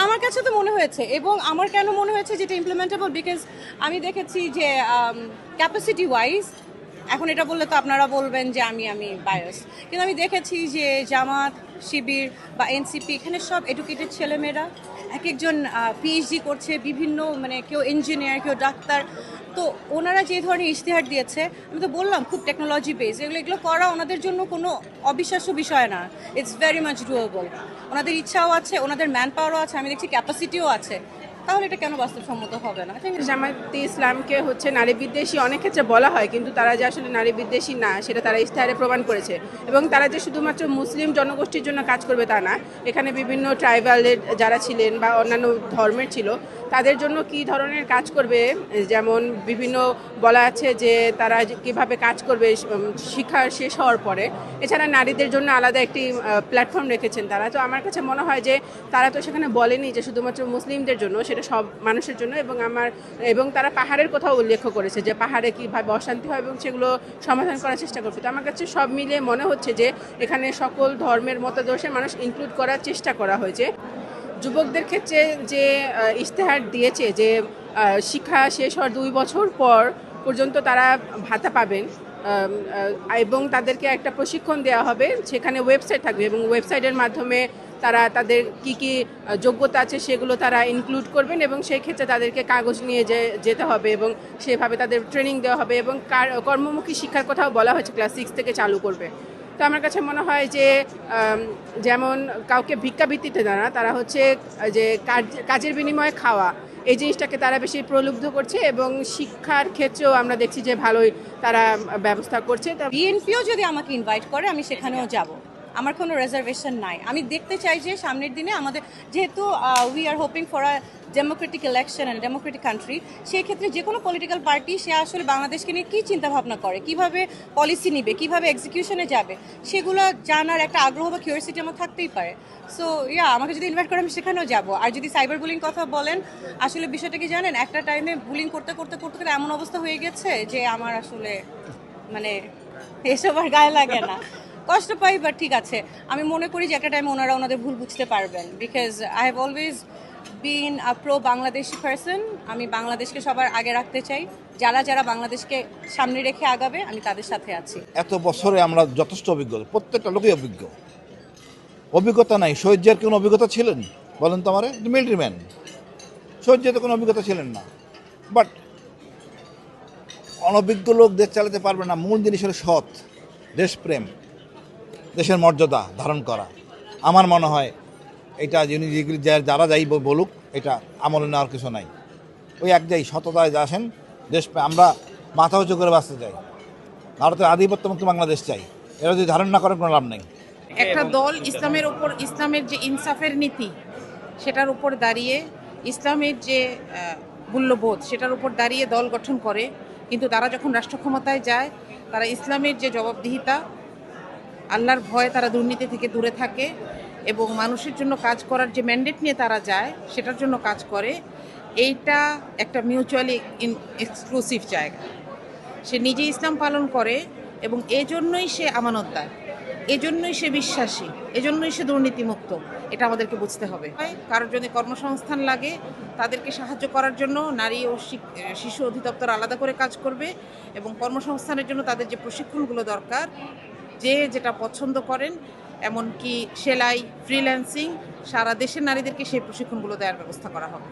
আমার কাছে তো মনে হয়েছে, এবং আমার কেন মনে হয়েছে যেটা ইমপ্লিমেন্টেবল, বিকজ আমি দেখেছি যে ক্যাপাসিটি ওয়াইজ, এখন এটা বললে তো আপনারা বলবেন যে আমি বায়াস, কিন্তু আমি দেখেছি যে জামাত, শিবির বা এনসিপি, এখানে সব এডুকেটেড ছেলেমেয়েরা, এক একজন পিএইচডি করছে, বিভিন্ন মানে কেউ ইঞ্জিনিয়ার, কেউ ডাক্তার। তো ওনারা যে ধরনের ইশতেহার দিয়েছে, আমি তো বললাম খুব টেকনোলজি বেস, এগুলো করা ওনাদের জন্য কোনো অবিশ্বাস্য বিষয় না। It's very much doable. ওনাদের ইচ্ছাও আছে, ওনাদের ম্যান পাওয়ারও আছে, আমি দেখছি ক্যাপাসিটিও আছে। তাহলে এটা কেন বাস্তবসম্মত হবে না? জামায়াতে ইসলামকে হচ্ছে নারী বিদ্বেষী অনেক ক্ষেত্রে বলা হয়, কিন্তু তারা যে আসলে নারী বিদ্বেষী না সেটা তারা ইশতেহারে প্রমাণ করেছে। এবং তারা যে শুধুমাত্র মুসলিম জনগোষ্ঠীর জন্য কাজ করবে তা না, এখানে বিভিন্ন ট্রাইবালের যারা ছিলেন বা অন্যান্য ধর্মের ছিল তাদের জন্য কি ধরনের কাজ করবে, যেমন বিভিন্ন বলা আছে যে তারা কিভাবে কাজ করবে শিক্ষা শেষ হওয়ার পরে। এছাড়া নারীদের জন্য আলাদা একটি প্ল্যাটফর্ম রেখেছেন তারা। তো আমার কাছে মনে হয় যে তারা তো সেখানে বলেনি যে শুধুমাত্র মুসলিমদের জন্য, সেটা সব মানুষের জন্য। এবং তারা পাহাড়ের কথাও উল্লেখ করেছে যে পাহাড়ে কীভাবে অশান্তি হয় এবং সেগুলো সমাধান করার চেষ্টা করছে। তো আমার কাছে সব মিলিয়ে মনে হচ্ছে যে এখানে সকল ধর্মের মতাদর্শের মানুষ ইনক্লুড করার চেষ্টা করা হয়েছে। যুবকদের ক্ষেত্রে যে ইশতেহার দিয়েছে যে শিক্ষা শেষ হওয়ার 2 বছর পর পর্যন্ত তারা ভাতা পাবেন এবং তাদেরকে একটা প্রশিক্ষণ দেওয়া হবে, সেখানে ওয়েবসাইট থাকবে এবং ওয়েবসাইটের মাধ্যমে তারা তাদের কি কি যোগ্যতা আছে সেগুলো তারা ইনক্লুড করবেন এবং সেই ক্ষেত্রে তাদেরকে কাগজ নিয়ে যেতে হবে এবং সেভাবে তাদের ট্রেনিং দেওয়া হবে। এবং কর্মমুখী শিক্ষার কথাও বলা হয়েছে, ক্লাস 6 থেকে চালু করবে। তো আমার কাছে মনে হয় যে যেমন কাউকে ভিক্ষাবৃত্তিতে না, তারা হচ্ছে যে কাজের বিনিময়ে খাওয়া, এই জিনিসটাকে তারা বেশি প্রলুব্ধ করছে এবং শিক্ষার ক্ষেত্রেও আমরা দেখছি যে ভালোই তারা ব্যবস্থা করছে। বিএনপিও যদি আমাকে ইনভাইট করে আমি সেখানেও যাব, আমার কোনো রিজার্ভেশন নাই। আমি দেখতে চাই যে সামনের দিনে আমাদের, যেহেতু we are hoping for a Democratic election and Democratic country, সেই ক্ষেত্রে যে কোনো পলিটিক্যাল পার্টি সে আসলে বাংলাদেশকে নিয়ে কী চিন্তাভাবনা করে, কিভাবে পলিসি নিবে, কিভাবে এক্সিকিউশনে যাবে, সেগুলো জানার একটা আগ্রহ বা কিউরিয়াসিটি আমার থাকতেই পারে। সো আমাকে যদি ইনভাইট করে আমি সেখানেও যাব। আর যদি সাইবার বুলিং কথা বলেন, আসলে বিষয়টা কি জানেন, একটা টাইমে বুলিং করতে করতে করতে করতে এমন অবস্থা হয়ে গেছে যে আমার আসলে মানে এসব আর গায়ে লাগে না, কষ্ট পাই। বাট ঠিক আছে, আমি মনে করি যে একটা টাইমে ওনারা ওনাদের ভুল বুঝতে পারবেন, because I have always been a pro Bangladeshi person. আমি বাংলাদেশকে সবার আগে রাখতে চাই, যারা যারা বাংলাদেশকে সামনে রেখে আগাবে আমি তাদের সাথে আছি। এত বছরে আমরা যথেষ্ট অভিজ্ঞ, প্রত্যেকটা লোকই অভিজ্ঞ। অভিজ্ঞতা নাই, শহীদ জিয়ার কোনো অভিজ্ঞতা ছিলেন বলেন তো আমার? মিলিটারি ম্যান, শহীদ জিয়া তো কোনো অভিজ্ঞতা ছিলেন না। বাট অনভিজ্ঞ লোক দেশ চালাতে পারবে না। মূল জিনিস হলো সৎ, দেশপ্রেম, দেশের মর্যাদা ধারণ করা। আমার মনে হয় এটা যেগুলি যারা যাই বলুক, এটা আমলে নেওয়ার কিছু নাই। ওই এক যাই সততায় যা আসেন, দেশ আমরা মাথা উঁচু করে বাঁচতে চাই, ভারতের আধিপত্যমুক্ত বাংলাদেশ চাই। এরা যদি ধারণ না করেন কোনো লাভ নেই। একটা দল ইসলামের ওপর, ইসলামের যে ইনসাফের নীতি সেটার উপর দাঁড়িয়ে, ইসলামের যে মূল্যবোধ সেটার উপর দাঁড়িয়ে দল গঠন করে, কিন্তু তারা যখন রাষ্ট্র ক্ষমতায় যায় তারা ইসলামের যে জবাবদিহিতা, আল্লাহর ভয়ে তারা দুর্নীতি থেকে দূরে থাকে এবং মানুষের জন্য কাজ করার যে ম্যান্ডেট নিয়ে তারা যায় সেটার জন্য কাজ করে। এইটা একটা মিউচুয়ালি এক্সক্লুসিভ জায়গা। সে নিজে ইসলাম পালন করে এবং এজন্যই সে আমানতদার, এজন্যই সে বিশ্বাসী, এজন্যই সে দুর্নীতিমুক্ত। এটা আমাদেরকে বুঝতে হবে। কারোর যদি কর্মসংস্থান লাগে তাদেরকে সাহায্য করার জন্য নারী ও শিশু অধিদপ্তর আলাদা করে কাজ করবে এবং কর্মসংস্থানের জন্য তাদের যে প্রশিক্ষণগুলো দরকার, যে যেটা পছন্দ করেন, এমনকি সেলাই, ফ্রিল্যান্সিং, সারা দেশের নারীদেরকে সেই প্রশিক্ষণগুলো দেওয়ার ব্যবস্থা করা হবে।